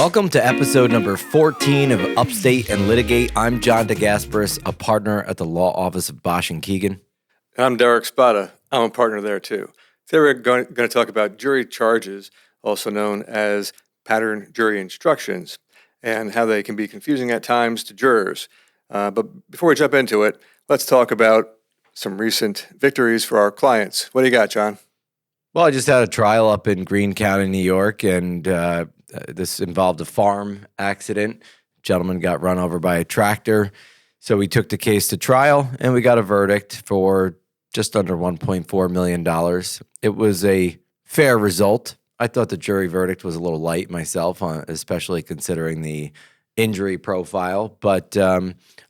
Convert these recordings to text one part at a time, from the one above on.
Welcome to episode number 14 of Upstate and Litigate. I'm John DeGasperis, a partner at the law office of Basch Keegan. I'm Derek Spada. I'm a partner there too. Today we're going to talk about jury charges, also known as pattern jury instructions, and how they can be confusing at times to jurors. But before we jump into it, let's talk about some recent victories for our clients. What do you got, John? Well, I just had a trial up in Greene County, New York, and this involved a farm accident. Gentleman got run over by a tractor. So we took the case to trial, and we got a verdict for just under $1.4 million. It was a fair result. I thought the jury verdict was a little light myself, especially considering the injury profile. But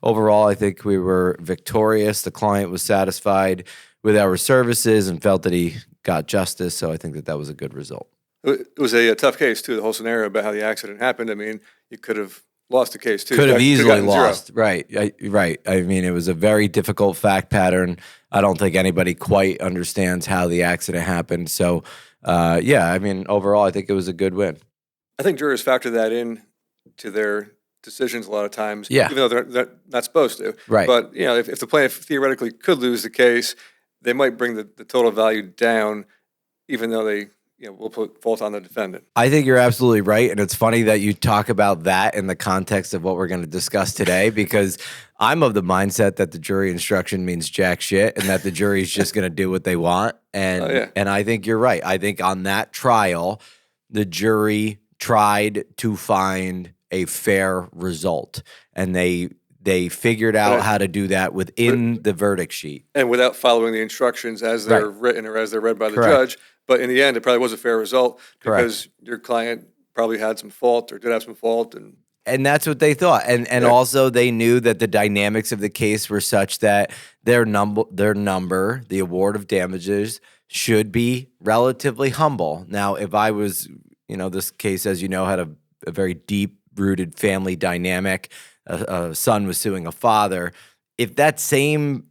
overall, I think we were victorious. The client was satisfied with our services and felt that he got justice. So I think that was a good result. It was a tough case, too, the whole scenario about how the accident happened. I mean, you could have lost the case, too. Could have easily lost. Zero. Right. I mean, it was a very difficult fact pattern. I don't think anybody quite understands how the accident happened. So, overall, I think it was a good win. I think jurors factor that in to their decisions a lot of times, even though they're not supposed to. Right. But, if the plaintiff theoretically could lose the case, they might bring the total value down, even though they we'll put fault on the defendant. I think you're absolutely right. And it's funny that you talk about that in the context of what we're going to discuss today, because I'm of the mindset that the jury instruction means jack shit and that the jury's just going to do what they want. And and I think you're right. I think on that trial, the jury tried to find a fair result, and they figured out how to do that within the verdict sheet. And without following the instructions as they're written or as they're read by the judge. But in the end, it probably was a fair result because your client probably had some fault or did have some fault. And that's what they thought. And also they knew that the dynamics of the case were such that their number, the award of damages, should be relatively humble. Now, if I was, this case, as you know, had a very deep-rooted family dynamic. A son was suing a father. If that same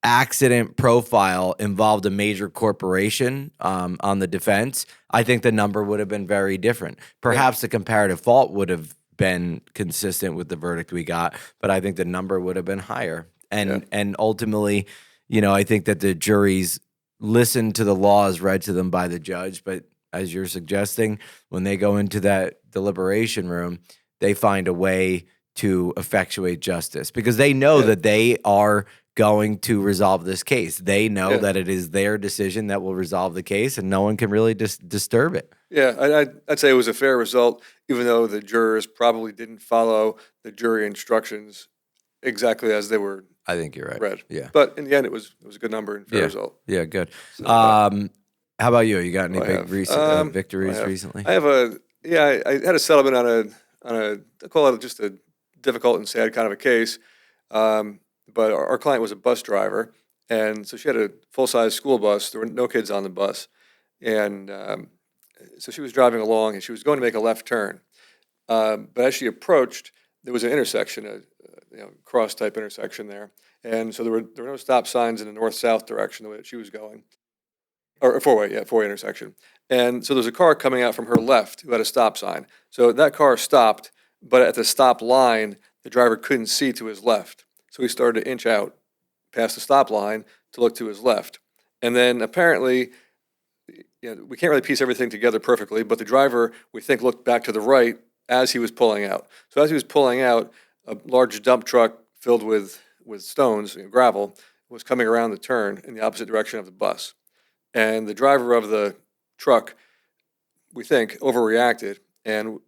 accident profile involved a major corporation on the defense, I think the number would have been very different. Perhaps the comparative fault would have been consistent with the verdict we got, but I think the number would have been higher. And ultimately, I think that the juries listened to the laws read to them by the judge, but as you're suggesting, when they go into that deliberation room, they find a way to effectuate justice because they know that they are going to resolve this case. They know that it is their decision that will resolve the case, and no one can really disturb it. Yeah, I'd say it was a fair result, even though the jurors probably didn't follow the jury instructions exactly as they were. I think you're right. Read. Yeah, but in the end, it was a good number and fair result. Yeah, good. So, how about you? You got any big recent victories recently? I have I had a settlement on I call it just a difficult and sad kind of a case. But our client was a bus driver, and so she had a full-size school bus. There were no kids on the bus, and so she was driving along, and she was going to make a left turn. But as she approached, there was an intersection, a cross-type intersection there, and so there were no stop signs in the north-south direction the way that she was going, or four-way intersection. And so there was a car coming out from her left who had a stop sign. So that car stopped, but at the stop line, the driver couldn't see to his left. So he started to inch out past the stop line to look to his left. And then apparently, we can't really piece everything together perfectly, but the driver, we think, looked back to the right as he was pulling out. So as he was pulling out, a large dump truck filled with stones, gravel, was coming around the turn in the opposite direction of the bus. And the driver of the truck, we think, overreacted and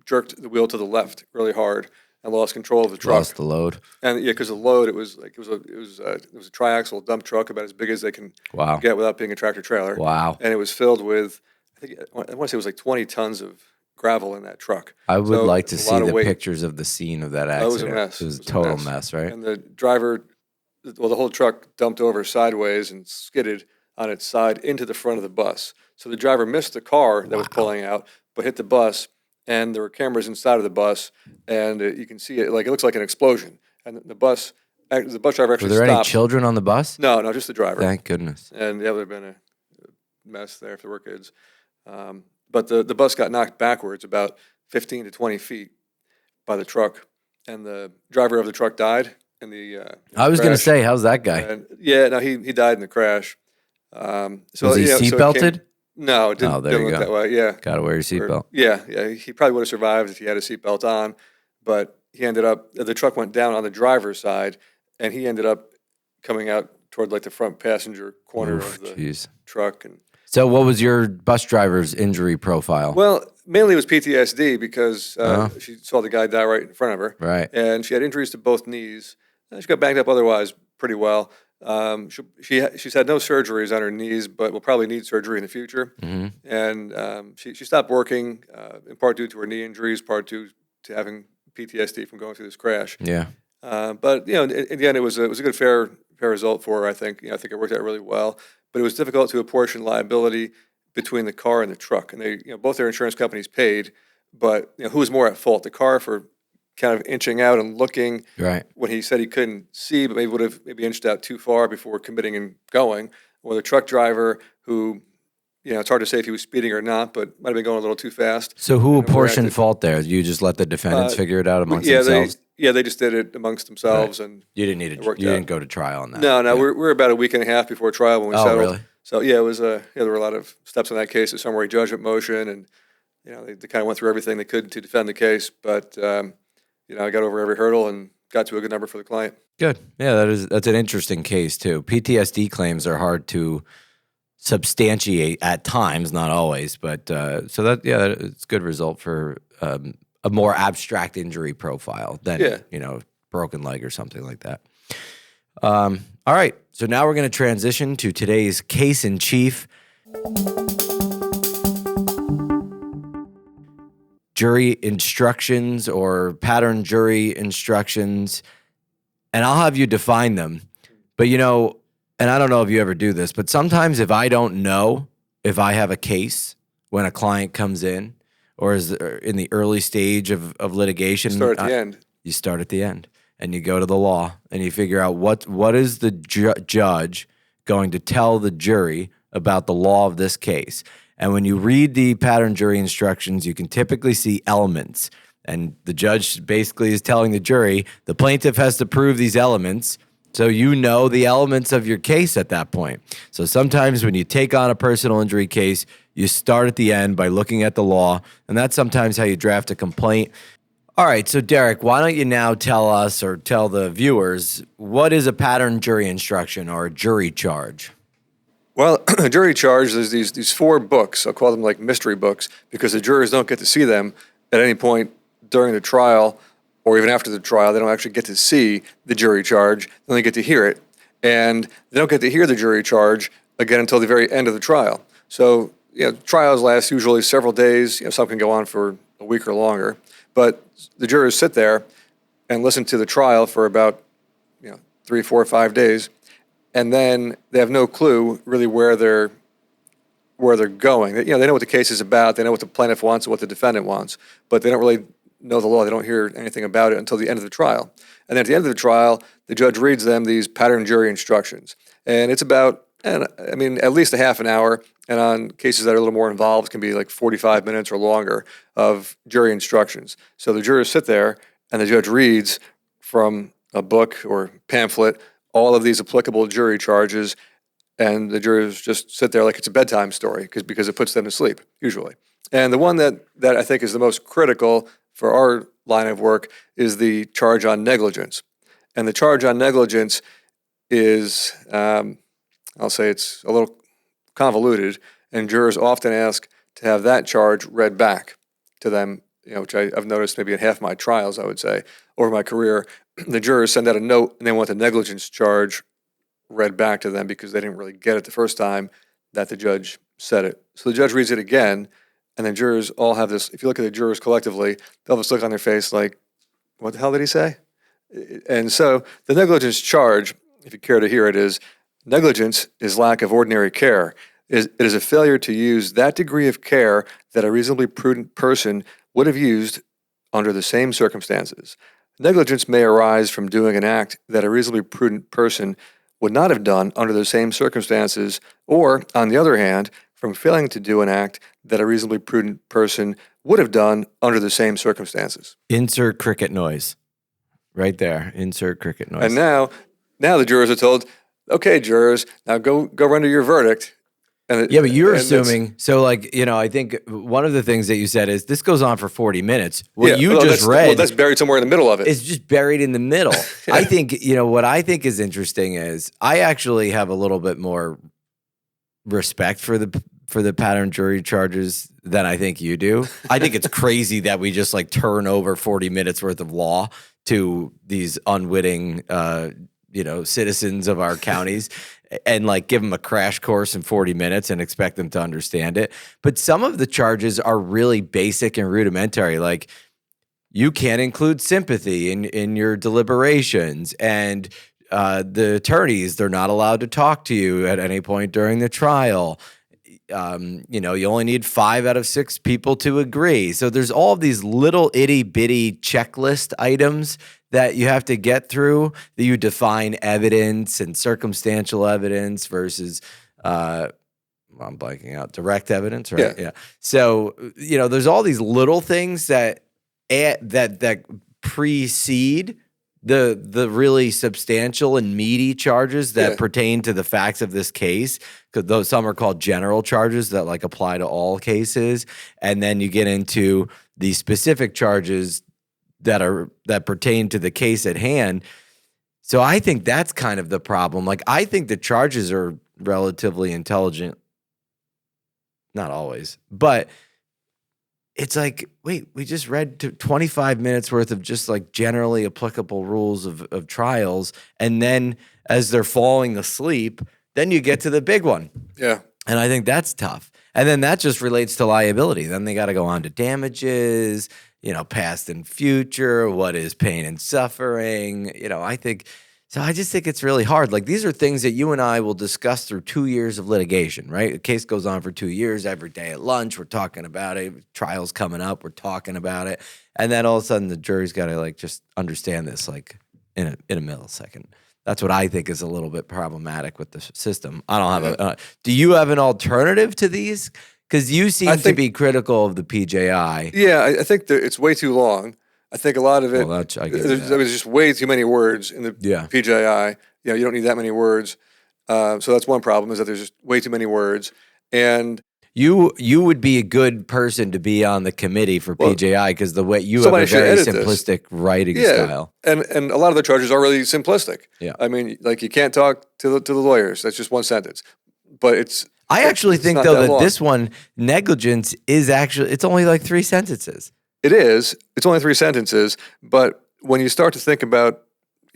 jerked the wheel to the left really hard. And lost control of the truck. Lost the load. And because the load, it was a triaxle dump truck about as big as they can get without being a tractor trailer. Wow. And it was filled with, I want to say it was like 20 tons of gravel in that truck. I would like to see the pictures of the scene of that accident. It was a mess. It was a total mess, right? And the driver, the whole truck dumped over sideways and skidded on its side into the front of the bus. So the driver missed the car that was pulling out, but hit the bus. And there were cameras inside of the bus, and you can see it. It looks like an explosion. And the bus driver actually stopped. Were there any children on the bus? No, just the driver. Thank goodness. And there would have been a mess there if there were kids. But the bus got knocked backwards about 15 to 20 feet by the truck, and the driver of the truck died in the I was going to crash. say, how's that guy? And yeah, no, he died in the crash. Was he so it seatbelted? No, it Oh, there didn't you look go. that way. Yeah, Got to wear your seatbelt. yeah. He probably would have survived if he had a seatbelt on, but he ended up. The truck went down on the driver's side, and he ended up coming out toward like the front passenger corner Oof, of the jeez. truck. And So what was your bus driver's injury profile? well, mainly it was PTSD because she saw the guy die right in front of her, Right. and she had injuries to both knees. She got banged up otherwise pretty well. She's had no surgeries on her knees, but will probably need surgery in the future. Mm-hmm. And she stopped working in part due to her knee injuries, part due to having PTSD from going through this crash. Yeah. But in the end, it was a good fair result for her. I think I think it worked out really well. But it was difficult to apportion liability between the car and the truck, and they both their insurance companies paid. But who was more at fault? The car for kind of inching out and looking Right. when he said he couldn't see, but maybe would have inched out too far before committing and going, or the truck driver who, it's hard to say if he was speeding or not, but might have been going a little too fast. So who and apportioned overreacted. fault there? You just let the defendants figure it out amongst Yeah, themselves? they just did it amongst themselves, and You didn't need it it. worked You out. didn't go to trial on that. No, Yeah. we're about a week and a half before trial when we Oh, settled. really? So yeah, it was there were a lot of steps in that case, a summary judgment motion, and they kind of went through everything they could to defend the case, but I got over every hurdle and got to a good number for the client. Good. Yeah, that's an interesting case too. PTSD claims are hard to substantiate at times, not always, but so it's a good result for a more abstract injury profile than broken leg or something like that. All right, so now we're going to transition to today's case in chief. Jury instructions or pattern jury instructions, and I'll have you define them. But and I don't know if you ever do this, but sometimes if I don't know if I have a case when a client comes in or is in the early stage of litigation, Start at the end. You start at the end and you go to the law and you figure out what is the judge going to tell the jury about the law of this case. And when you read the pattern jury instructions, you can typically see elements. And the judge basically is telling the jury, the plaintiff has to prove these elements, so you know the elements of your case at that point. So sometimes when you take on a personal injury case, you start at the end by looking at the law, and that's sometimes how you draft a complaint. All right, so Derek, why don't you now tell us or tell the viewers, what is a pattern jury instruction or a jury charge? Well, a jury charge, there's these 4 books. I'll call them like mystery books because the jurors don't get to see them at any point during the trial or even after the trial. They don't actually get to see the jury charge. They only get to hear it. And they don't get to hear the jury charge again until the very end of the trial. So, trials last usually several days. Some can go on for a week or longer. But the jurors sit there and listen to the trial for about 3, 4, 5 days. And then they have no clue really where they're going. They know what the case is about. They know what the plaintiff wants and what the defendant wants, but they don't really know the law. They don't hear anything about it until the end of the trial. And then at the end of the trial, the judge reads them these pattern jury instructions. And it's about, at least a half an hour. And on cases that are a little more involved, it can be like 45 minutes or longer of jury instructions. So the jurors sit there and the judge reads from a book or pamphlet all of these applicable jury charges, and the jurors just sit there like it's a bedtime story because it puts them to sleep, usually. And the one that I think is the most critical for our line of work is the charge on negligence. And the charge on negligence is, I'll say it's a little convoluted, and jurors often ask to have that charge read back to them, which I've noticed maybe in half my trials, I would say, over my career. The jurors send out a note and they want the negligence charge read back to them because they didn't really get it the first time that the judge said it. So the judge reads it again, and the jurors all have this, if you look at the jurors collectively, they'll have this look on their face like, what the hell did he say? And so the negligence charge, if you care to hear it, is negligence is lack of ordinary care. It is a failure to use that degree of care that a reasonably prudent person would have used under the same circumstances. Negligence may arise from doing an act that a reasonably prudent person would not have done under the same circumstances, or, on the other hand, from failing to do an act that a reasonably prudent person would have done under the same circumstances. Insert cricket noise. Right there. Insert cricket noise. And now the jurors are told, okay, jurors, now go render your verdict. And yeah, but you're assuming, so like, I think one of the things that you said is this goes on for 40 minutes. What you just read. Well, that's buried somewhere in the middle of it. It's just buried in the middle. Yeah. I think, what I think is interesting is I actually have a little bit more respect for the pattern jury charges than I think you do. I think it's crazy that we just like turn over 40 minutes worth of law to these unwitting, citizens of our counties and like give them a crash course in 40 minutes and expect them to understand it. But some of the charges are really basic and rudimentary. Like you can't include sympathy in your deliberations, and the attorneys, they're not allowed to talk to you at any point during the trial. You only need 5 out of 6 people to agree. So there's all of these little itty bitty checklist items that you have to get through, that you define evidence and circumstantial evidence versus, I'm blanking out, direct evidence, right? Yeah. So, there's all these little things that precede the really substantial and meaty charges that pertain to the facts of this case, because those some are called general charges that like apply to all cases, and then you get into the specific charges that pertain to the case at hand. So I think that's kind of the problem. Like I think the charges are relatively intelligent, not always, but it's like, wait, we just read 25 minutes worth of just like generally applicable rules of trials. And then as they're falling asleep, then you get to the big one. Yeah. And I think that's tough. And then that just relates to liability. Then they got to go on to damages, past and future, what is pain and suffering. I just think it's really hard. Like these are things that you and I will discuss through 2 years of litigation, right? A case goes on for 2 years. Every day at lunch, we're talking about it. Trial's coming up, we're talking about it. And then all of a sudden the jury's got to like just understand this like in a millisecond. That's what I think is a little bit problematic with the system. I don't have do you have an alternative to these? Because you seem to be critical of the PJI. Yeah, I think that it's way too long. I think a lot of it, there's just way too many words in the PJI. You don't need that many words. So that's one problem, is that there's just way too many words. And you would be a good person to be on the committee for PJI because the way you have a very simplistic writing style. And a lot of the charges are really simplistic. Yeah. I mean, like you can't talk to the lawyers. That's just one sentence. But I actually think though that this one, negligence, is actually, it's only like 3 sentences. It is. It's only 3 sentences, but when you start to think about,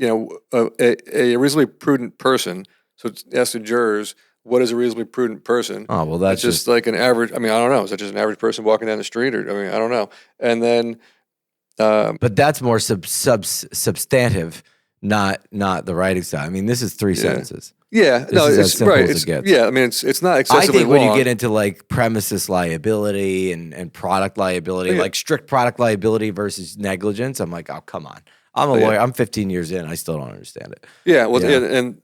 a reasonably prudent person, so it's asked the jurors, what is a reasonably prudent person? Oh, well, that's just like an average. I mean, I don't know. Is that just an average person walking down the street, or I don't know. And then, but that's more substantive, not the writing style. I mean, this is 3 sentences. Yeah, it's right. I mean, it's not excessively long. I think when you long. get into like premises liability and product liability, like strict product liability versus negligence, I'm like, oh, come on. I'm a lawyer. I'm 15 years in. I still don't understand it. Yeah, well,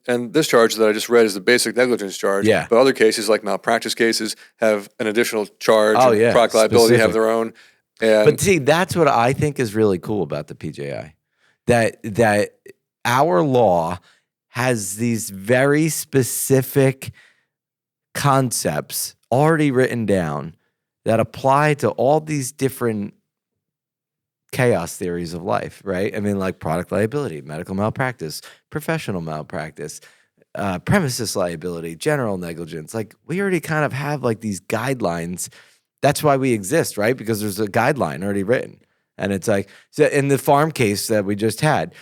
and this charge that I just read is the basic negligence charge. Yeah. But other cases, like malpractice cases, have an additional charge. Oh, yeah. Product liability have their own. But see, that's what I think is really cool about the PJI. That our law has these very specific concepts already written down that apply to all these different chaos theories of life, right? I mean, like product liability, medical malpractice, professional malpractice, premises liability, general negligence. Like we already kind of have like these guidelines. That's why we exist, right? Because there's a guideline already written. And it's like, so in the farm case that we just had,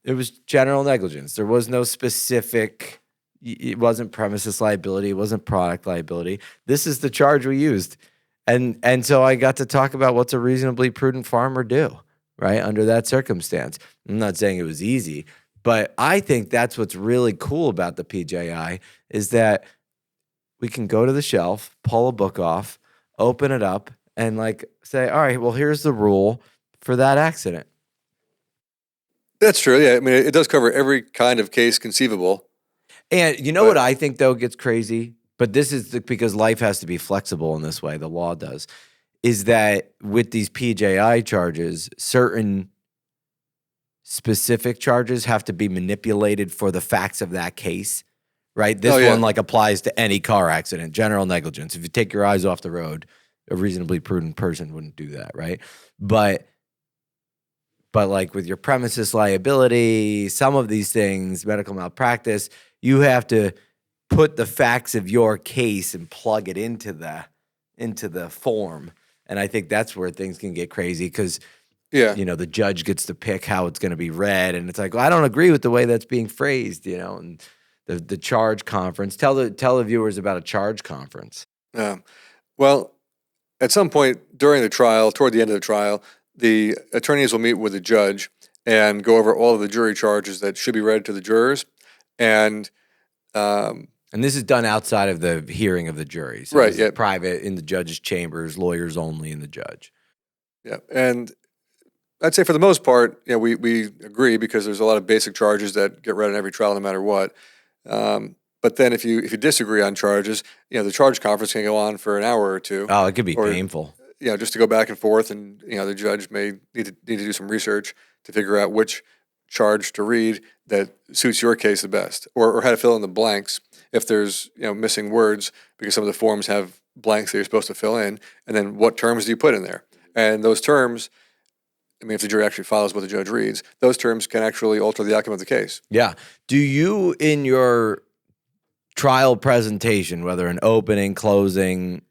it was general negligence. There was no specific, it wasn't premises liability, it wasn't product liability. This is the charge we used. And so I got to talk about what's a reasonably prudent farmer do, right, under that circumstance. I'm not saying it was easy, but I think that's what's really cool about the PJI is that we can go to the shelf, pull a book off, open it up, and like say, all right, well, here's the rule for that accident. That's true. Yeah, I mean, it does cover every kind of case conceivable. And you know what I think, though, gets crazy? But this is because life has to be flexible in this way. The law does. is that with these PJI charges, certain specific charges have to be manipulated for the facts of that case, right? This one like applies to any car accident, general negligence. If you take your eyes off the road, a reasonably prudent person wouldn't do that, right? But like with your premises liability, some of these things, medical malpractice, you have to put the facts of your case and plug it into the form. And I think that's where things can get crazy because, you know, the judge gets to pick how it's going to be read. And it's like, well, I don't agree with the way that's being phrased, you know, and the charge conference. Tell the viewers about a charge conference. Well, at some point during the trial, toward the end of the trial, the attorneys will meet with the judge and go over all of the jury charges that should be read to the jurors. And this is done outside of the hearing of the jury. So right, yeah. Private in the judge's chambers, lawyers only in the judge. Yeah, and I'd say for the most part, you know, we agree because there's a lot of basic charges that get read in every trial no matter what. But then if you disagree on charges, you know, the charge conference can go on for an hour or two. Oh, it could be painful. You know, just to go back and forth, and you know, the judge may need to do some research to figure out which charge to read that suits your case the best, or how to fill in the blanks if there's, you know, missing words because some of the forms have blanks that you're supposed to fill in, and then what terms do you put in there? And those terms, I mean, if the jury actually follows what the judge reads, those terms can actually alter the outcome of the case. Yeah. Do you, in your trial presentation, whether an opening, closing,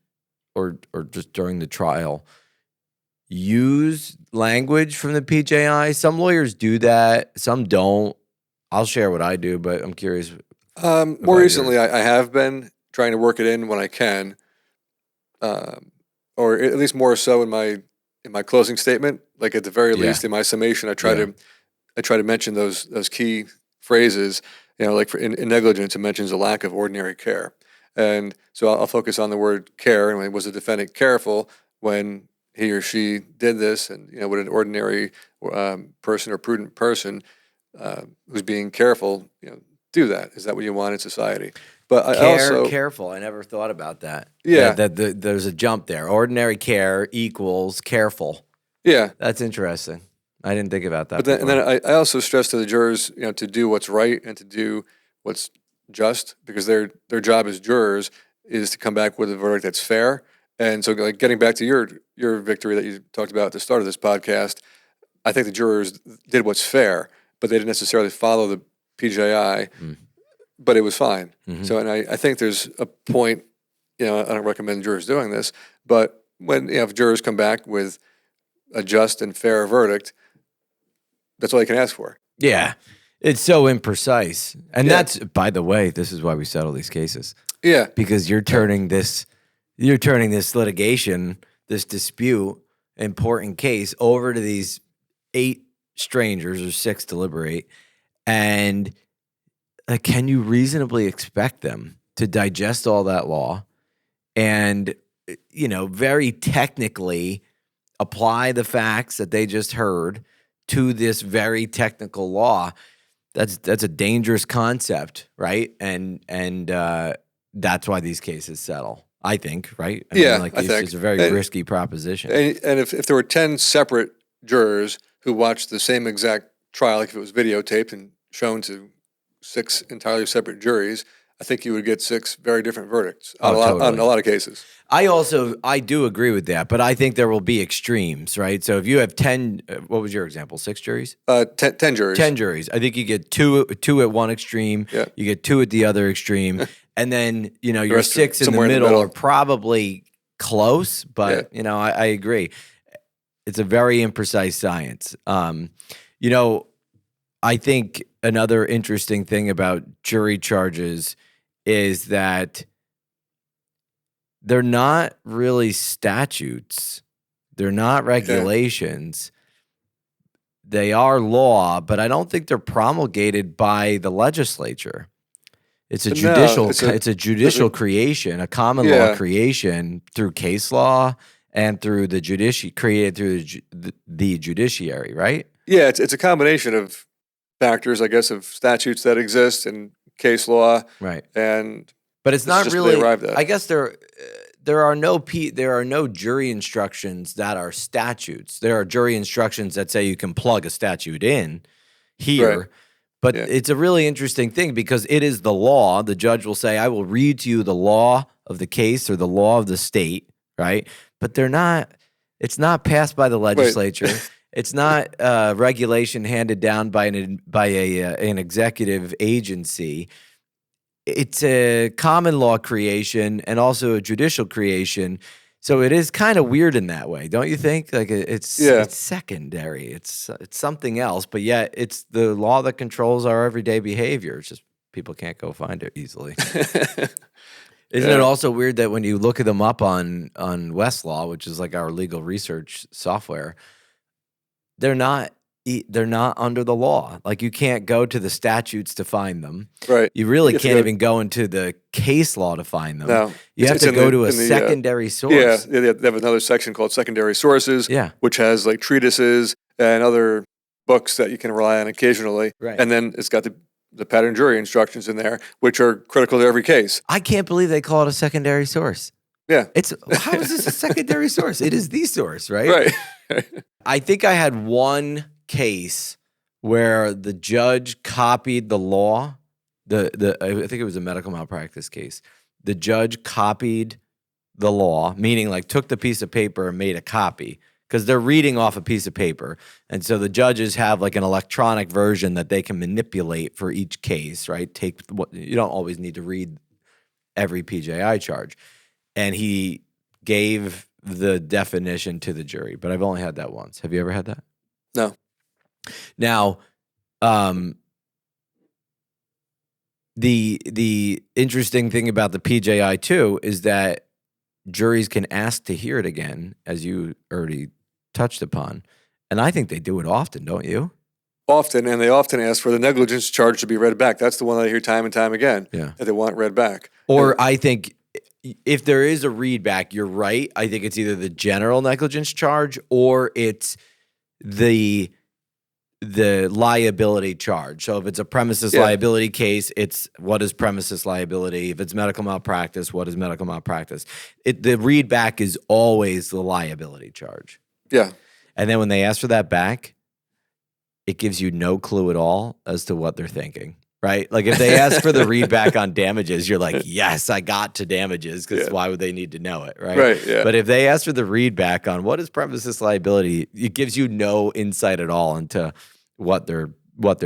or just during the trial, use language from the PJI? Some lawyers do that. Some don't. I'll share what I do, but I'm curious. More recently, I have been trying to work it in when I can, or at least more so in my closing statement. Like at the very least, in my summation, I try to mention those key phrases. You know, like in negligence, it mentions a lack of ordinary care. And so I'll focus on the word care. And was the defendant careful when he or she did this? And, you know, would an ordinary person or prudent person who's being careful, you know, do that? Is that what you want in society? But careful. I never thought about that. Yeah. There's a jump there. Ordinary care equals careful. Yeah. That's interesting. I didn't think about that. But then I also stress to the jurors, you know, to do what's right and to do what's just, because their job as jurors is to come back with a verdict that's fair. And so, like, getting back to your victory that you talked about at the start of this podcast, I think the jurors did what's fair, but they didn't necessarily follow the PJI, but it was fine. Mm-hmm. So, and I think there's a point, you know, I don't recommend jurors doing this, but when, you know, if jurors come back with a just and fair verdict, that's all you can ask for. Yeah. It's so imprecise. And that's, by the way, this is why we settle these cases. Yeah. Because you're turning this litigation, this dispute, important case over to these 8 strangers or 6 deliberate. And can you reasonably expect them to digest all that law and, you know, very technically apply the facts that they just heard to this very technical law? That's a dangerous concept, right? And that's why these cases settle, I think, right? I mean, I think it's a very risky proposition. And if there were 10 separate jurors who watched the same exact trial, like if it was videotaped and shown to 6 entirely separate juries, I think you would get 6 very different verdicts on a lot of cases. I do agree with that, but I think there will be extremes, right? So if you have 10, what was your example? 6 juries? 10 juries. 10 juries. I think you get two at one extreme, you get 2 at the other extreme, and then, you know, your 6 in the middle are probably close, but, you know, I agree. It's a very imprecise science. You know, I think another interesting thing about jury charges is that they're not really statutes. They're not regulations. They are law, but I don't think they're promulgated by the legislature. It's a judicial creation, a common law creation through case law and through the created through the judiciary, right? Yeah, it's a combination of factors, I guess, of statutes that exist and case law, right? But it's not really. I guess there there are no jury instructions that are statutes. There are jury instructions that say you can plug a statute in here. Right. But Yeah. it's a really interesting thing because it is the law. The judge will say, I will read to you the law of the case or the law of the state, right? But it's not passed by the legislature. It's not regulation handed down by an executive agency. It's a common law creation and also a judicial creation. So it is kind of weird in that way, don't you think? Like it's secondary. It's something else, but yet it's the law that controls our everyday behavior. It's just people can't go find it easily. Isn't it also weird that when you look them up on Westlaw, which is like our legal research software, they're not under the law. Like you can't go to the statutes to find them. Right. You really can't even go into the case law to find them. No. You have to go to a secondary source. Yeah, they have another section called secondary sources, which has like treatises and other books that you can rely on occasionally. Right. And then it's got the pattern jury instructions in there, which are critical to every case. I can't believe they call it a secondary source. Yeah. How is this a secondary source? It is the source, right? Right. I think I had one case where the judge copied the law. I think it was a medical malpractice case. The judge copied the law, meaning like took the piece of paper and made a copy because they're reading off a piece of paper. And so the judges have like an electronic version that they can manipulate for each case, right? You don't always need to read every PJI charge. And he gave the definition to the jury, but I've only had that once. Have you ever had that? No. Now, the interesting thing about the PJI too is that juries can ask to hear it again, as you already touched upon, and I think they do it often, don't you? Often, and they often ask for the negligence charge to be read back. That's the one that I hear time and time again. Yeah, that they want read back. Or I think if there is a read back, you're right. I think it's either the general negligence charge or it's the liability charge. So if it's a premises liability case, it's what is premises liability. If it's medical malpractice, what is medical malpractice? The read back is always the liability charge. Yeah. And then when they ask for that back, it gives you no clue at all as to what they're thinking, right? Like if they ask for the read back on damages, you're like, yes, I got to damages because why would they need to know it, right? Right, yeah. But if they ask for the read back on what is premises liability, it gives you no insight at all into what they're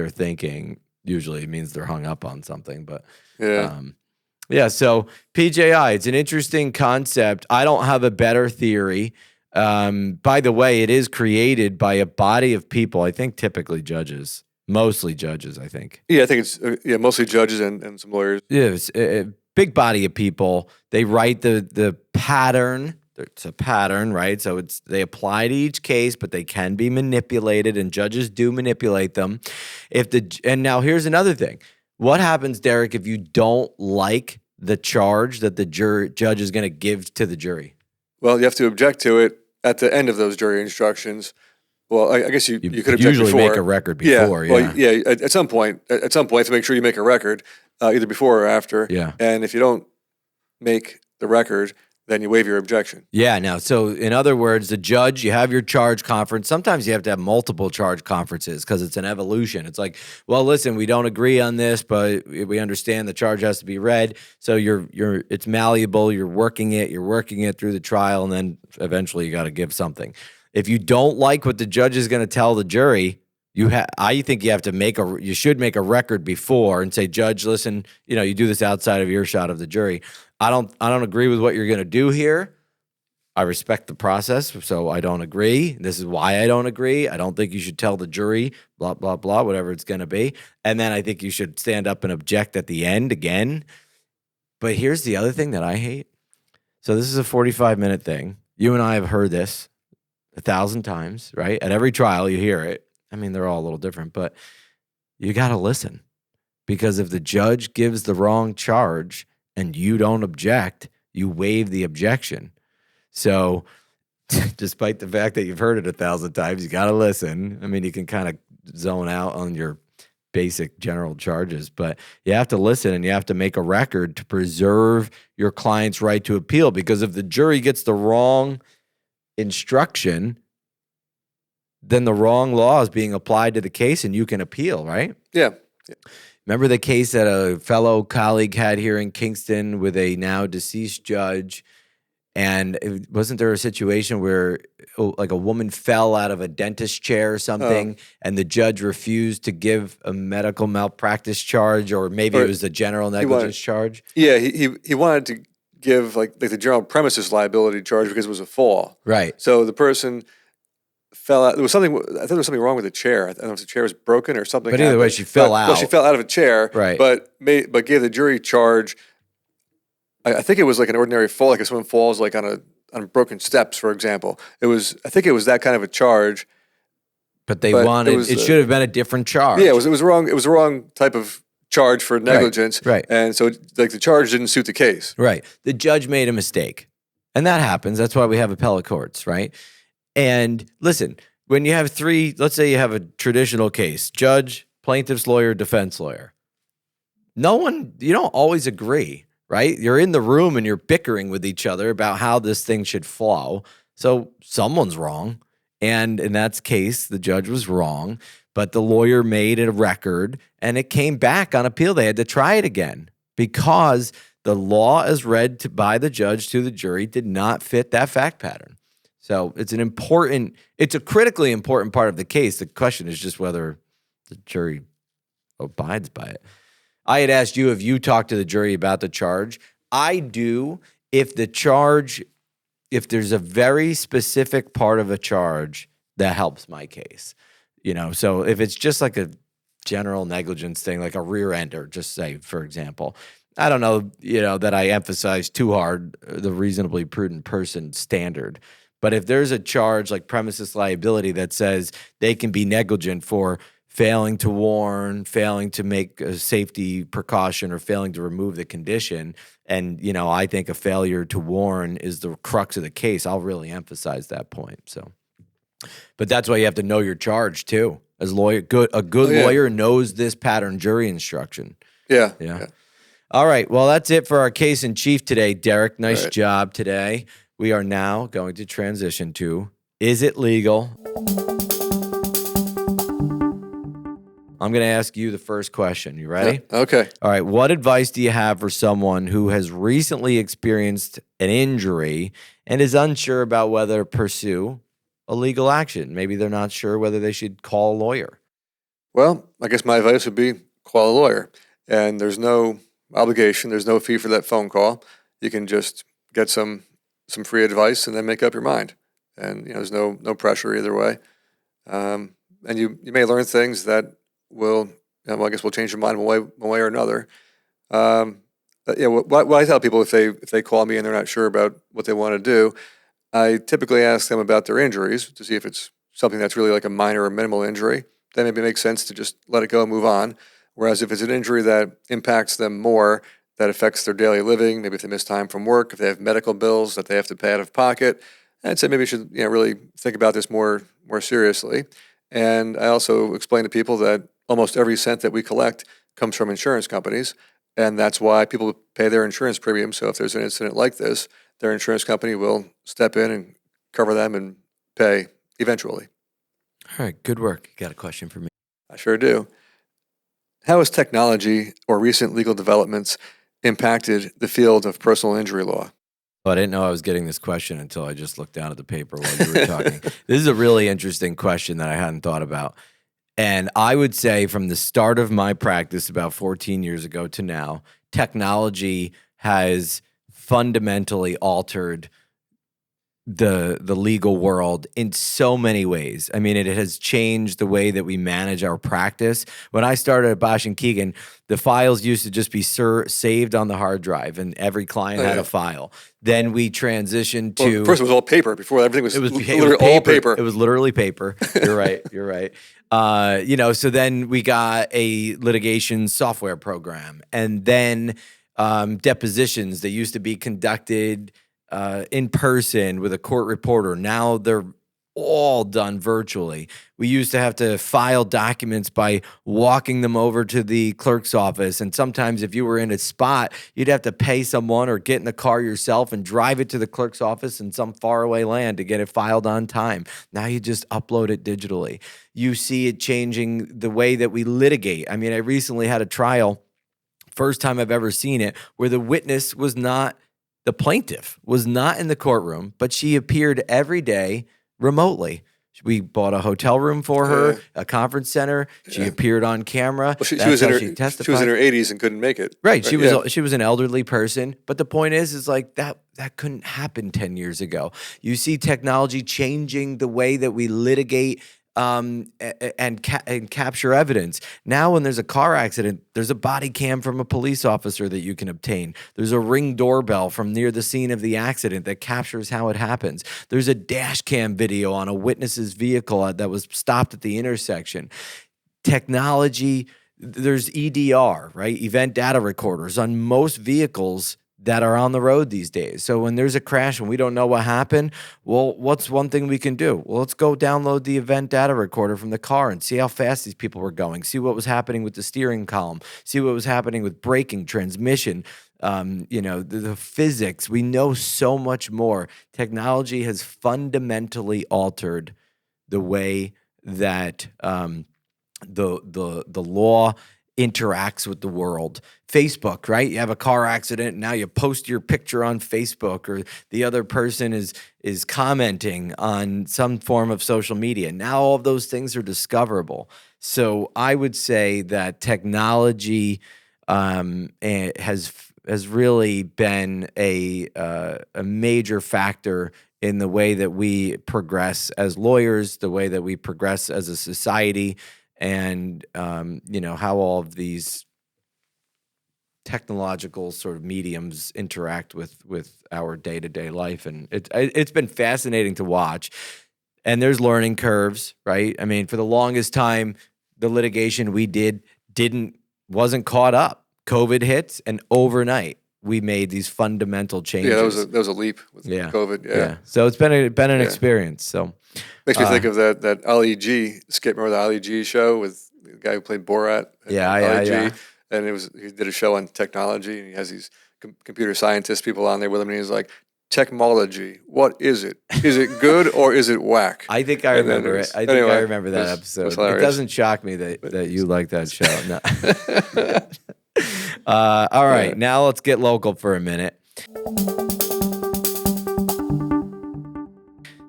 thinking. Usually it means they're hung up on something, but so PJI, it's an interesting concept. I don't have a better theory. By the way, it is created by a body of people, I think typically judges. Mostly judges, I think. Yeah, I think it's mostly judges and some lawyers. Yeah, it's a big body of people. They write the pattern. It's a pattern, right? So they apply to each case, but they can be manipulated, and judges do manipulate them. And now here's another thing. What happens, Derek, if you don't like the charge that the judge is going to give to the jury? Well, you have to object to it at the end of those jury instructions. Well, I guess you could object usually before. Make a record before. At some point, to make sure you make a record, either before or after. Yeah. And if you don't make the record, then you waive your objection. Yeah. Now, so in other words, the judge, you have your charge conference. Sometimes you have to have multiple charge conferences because it's an evolution. It's like, well, listen, we don't agree on this, but we understand the charge has to be read. So it's malleable. You're working it through the trial, and then eventually you got to give something. If you don't like what the judge is going to tell the jury, I think you have to you should make a record before and say, Judge, listen, you do this outside of earshot of the jury. I don't agree with what you're going to do here. I respect the process, so I don't agree. This is why I don't agree. I don't think you should tell the jury, blah, blah, blah, whatever it's going to be. And then I think you should stand up and object at the end again. But here's the other thing that I hate. So this is a 45-minute thing. You and I have heard this 1,000 times, right? At every trial, you hear it. I mean, they're all a little different, but you got to listen. Because if the judge gives the wrong charge and you don't object, you waive the objection. So despite the fact that you've heard it 1,000 times, you got to listen. I mean, you can kind of zone out on your basic general charges, but you have to listen and you have to make a record to preserve your client's right to appeal, because if the jury gets the wrong instruction, then the wrong law is being applied to the case and you can appeal, right? Yeah. Remember the case that a fellow colleague had here in Kingston with a now deceased judge? And wasn't there a situation where like a woman fell out of a dentist chair or something, and the judge refused to give a medical malpractice charge, or maybe it was a general negligence charge? Yeah, he wanted to give like the general premises liability charge because it was a fall. Right. So the person fell out. There was something. I think there was something wrong with the chair. I don't know if the chair was broken or something. But either way, she fell out. Well, she fell out of a chair. Right. But gave the jury charge. I think it was like an ordinary fall, like if someone falls like on broken steps, for example. I think it was that kind of a charge. But it should have been a different charge. Yeah, it was wrong. It was the wrong type of charge for negligence. Right. And so like the charge didn't suit the case. Right. The judge made a mistake. And that happens. That's why we have appellate courts, right? And listen, when you have let's say you have a traditional case, judge, plaintiff's lawyer, defense lawyer. You don't always agree. Right? You're in the room and you're bickering with each other about how this thing should flow. So someone's wrong. And in that case, the judge was wrong, but the lawyer made a record and it came back on appeal. They had to try it again because the law as read by the judge to the jury did not fit that fact pattern. So it's a critically important part of the case. The question is just whether the jury abides by it. I had asked you if you talked to the jury about the charge. I do if there's a very specific part of a charge that helps my case. So if it's just like a general negligence thing, like a rear ender, just say, for example, I don't know, that I emphasize too hard the reasonably prudent person standard. But if there's a charge like premises liability that says they can be negligent for failing to warn, failing to make a safety precaution, or failing to remove the condition, and I think a failure to warn is the crux of the case, I'll really emphasize that point. So, but that's why you have to know your charge too. As a good lawyer knows this pattern jury instruction. Yeah. All right. Well, that's it for our case in chief today, Derek. Nice job today. We are now going to transition to, is it legal? I'm going to ask you the first question. You ready? Okay. All right. What advice do you have for someone who has recently experienced an injury and is unsure about whether to pursue a legal action? Maybe they're not sure whether they should call a lawyer. Well, I guess my advice would be call a lawyer. And there's no obligation. There's no fee for that phone call. You can just get some free advice and then make up your mind. And there's no pressure either way. And you may learn things that will change your mind one way or another. What I tell people if they call me and they're not sure about what they want to do, I typically ask them about their injuries to see if it's something that's really like a minor or minimal injury. Then maybe it makes sense to just let it go and move on. Whereas if it's an injury that impacts them more, that affects their daily living, maybe if they miss time from work, if they have medical bills that they have to pay out of pocket, I'd say maybe you should really think about this more seriously. And I also explain to people that almost every cent that we collect comes from insurance companies, and that's why people pay their insurance premium. So if there's an incident like this, their insurance company will step in and cover them and pay eventually. All right, good work. You got a question for me? I sure do. How has technology or recent legal developments impacted the field of personal injury law? Well, I didn't know I was getting this question until I just looked down at the paper while you were talking. This is a really interesting question that I hadn't thought about. And I would say from the start of my practice about 14 years ago to now, technology has fundamentally altered the legal world in so many ways. I mean, it has changed the way that we manage our practice. When I started at Basch Keegan, the files used to just be saved on the hard drive, and every client had a file. Then we transitioned to... Well, first it was all paper. Before everything was, literally paper. All paper. It was literally paper. You're right. You're right. So then we got a litigation software program, and then depositions that used to be conducted in person with a court reporter. Now they're all done virtually. We used to have to file documents by walking them over to the clerk's office. And sometimes if you were in a spot, you'd have to pay someone or get in the car yourself and drive it to the clerk's office in some faraway land to get it filed on time. Now you just upload it digitally. You see it changing the way that we litigate. I mean, I recently had a trial, first time I've ever seen it, where the witness was not, the plaintiff was not in the courtroom, but she appeared every day remotely. We bought a hotel room for her, a conference center. She appeared on camera. Well, she was in her 80s and couldn't make it. Right. She was an elderly person. But the point is like that couldn't happen 10 years ago. You see technology changing the way that we litigate and capture evidence. Now, when there's a car accident, there's a body cam from a police officer that you can obtain. There's a Ring doorbell from near the scene of the accident that captures how it happens. There's a dash cam video on a witness's vehicle that was stopped at the intersection. Technology, there's EDR, right? Event data recorders on most vehicles that are on the road these days. So when there's a crash and we don't know what happened, well, what's one thing we can do? Well, let's go download the event data recorder from the car and see how fast these people were going, see what was happening with the steering column, see what was happening with braking, transmission, the physics. We know so much more. Technology has fundamentally altered the way that the law interacts with the world. Facebook, right? You have a car accident, now you post your picture on Facebook, or the other person is commenting on some form of social media. Now all of those things are discoverable. So I would say that technology has really been a major factor in the way that we progress as lawyers, the way that we progress as a society, and how all of these technological sort of mediums interact with our day-to-day life. And it's been fascinating to watch. And there's learning curves, right? I mean, for the longest time, the litigation we wasn't caught up. COVID hits, and overnight we made these fundamental changes. Yeah, that was a leap with COVID. Yeah. So it's been an experience. So makes me think of that Ali G skit. Remember the Ali G show with the guy who played Borat? Ali G. And he did a show on technology, and he has these computer scientist people on there with him, and he's like, "Technology, what is it? Is it good or is it whack?" I think I remember it. I remember that episode. It doesn't shock me that you like that show. No. All right, now let's get local for a minute.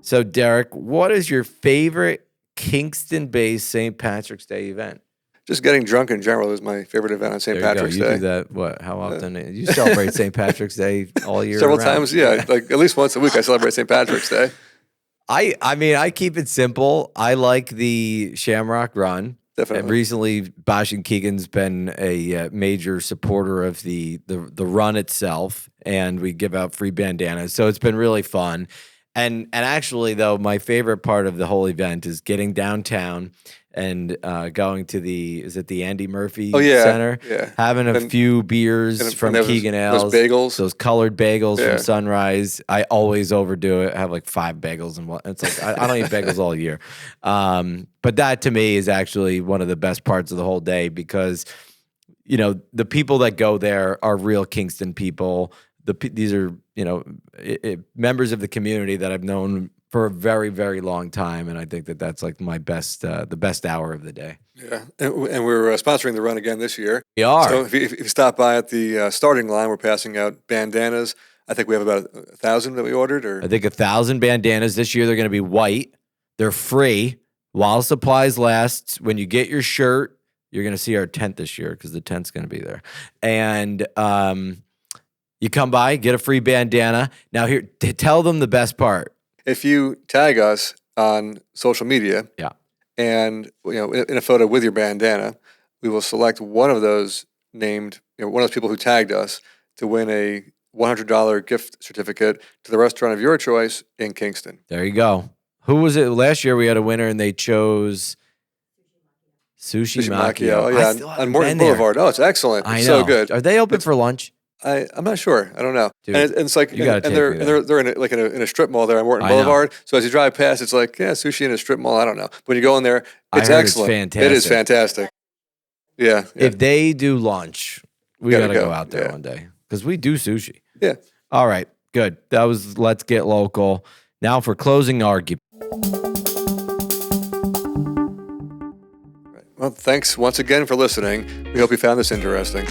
So, Derek, what is your favorite Kingston-based St. Patrick's Day event? Just getting drunk in general is my favorite event on St. Patrick's Day. You do that, what? How often? You celebrate St. Patrick's Day all year Several around? times, yeah. Like at least once a week I celebrate St. Patrick's Day. I mean, I keep it simple. I like the Shamrock Run. Definitely. And recently, Basch Keegan's been a major supporter of the run itself, and we give out free bandanas. So it's been really fun. And actually, though, my favorite part of the whole event is getting downtown and going to the Andy Murphy Center, having a few beers from Keegan Ales, those bagels, those colored bagels from Sunrise. I always overdo it. I have like 5 bagels and it's like I don't eat bagels all year. But that to me is actually one of the best parts of the whole day because the people that go there are real Kingston people. These are members of the community that I've known for a very, very long time, and I think that's like my the best hour of the day. Yeah, and we're sponsoring the run again this year. We are. So if you stop by at the starting line, we're passing out bandanas. I think we have about 1,000 that we ordered. I think 1,000 bandanas this year. They're going to be white. They're free while supplies last. When you get your shirt, you're going to see our tent this year because the tent's going to be there, and you come by, get a free bandana. Now here, tell them the best part. If you tag us on social media, and in a photo with your bandana, we will select one of those named, one of those people who tagged us to win a $100 gift certificate to the restaurant of your choice in Kingston. There you go. Who was it? Last year we had a winner, and they chose Sushi Macchio. Yeah, on Morton Boulevard. Oh, it's excellent. It's so good. Are they open for lunch? I'm not sure. I don't know. Dude, and it's like, you gotta and take they're me and there. they're in a strip mall there on Morton I know. Boulevard. So as you drive past, it's like, yeah, sushi in a strip mall. I don't know. When you go in there, I it's heard excellent. it's It is fantastic. fantastic. Yeah. Yeah. If they do lunch, we Gotta gotta go go. out there Yeah. one day because we do sushi. Yeah. All right, good. That was Let's Get Local. Now for closing argument. Well, thanks once again for listening. We hope you found this interesting.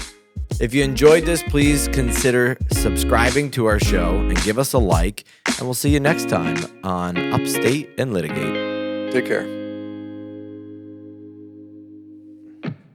If you enjoyed this, please consider subscribing to our show and give us a like. And we'll see you next time on Upstate and Litigate. Take care.